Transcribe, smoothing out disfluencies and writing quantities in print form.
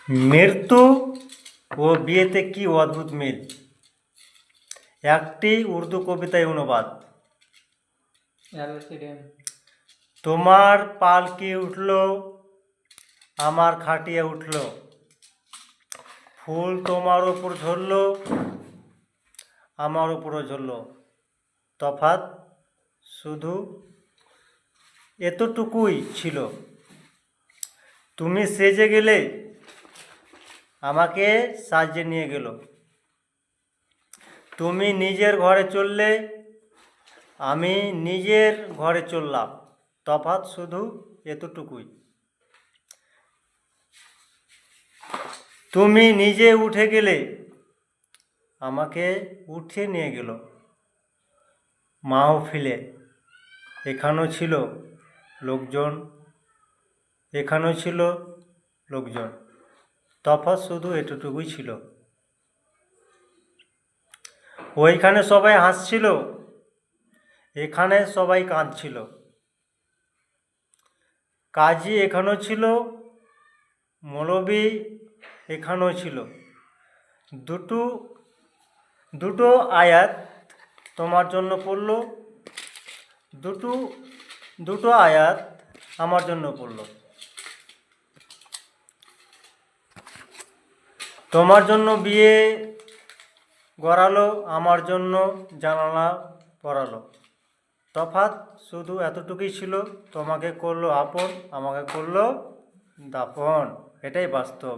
মৃত্যু ও বিয়েতে কি অদ্ভুত মিল। একটি উর্দু কবিতায় অনুবাদ। তোমার পালকি উঠল, আমার খাটিয়ে উঠল, ফুল তোমার ওপর ঝরল, আমার ওপরও ঝরল, তফাৎ শুধু এতটুকুই ছিল। তুমি সেজে গেলে, আমাকে সাজিয়ে নিয়ে গেল। তুমি নিজের ঘরে চললে, আমি নিজের ঘরে চললাম, তফাৎ শুধু এতটুকুই। তুমি নিজে উঠে গেলে, আমাকে উঠিয়ে নিয়ে গেল মাহফিলে। এখানেও ছিল লোকজন, এখানেও ছিল লোকজন, তফাৎ শুধু এতটুকুই ছিল। ওইখানে সবাই হাসছিল, এখানে সবাই কাঁদছিল। কাজী এখানেও ছিল, মৌলবি এখানেও ছিল। দুটো দুটো আয়াত তোমার জন্য পড়ল, দুটো আয়াত আমার জন্য পড়ল। তোমার জন্য বিয়ে গড়ালো, আমার জন্য জানালা পড়ালো, তফাৎ শুধু এতটুকুই ছিল। তোমাকে করলো আপন, আমাকে করলো দাফন। এটাই বাস্তব।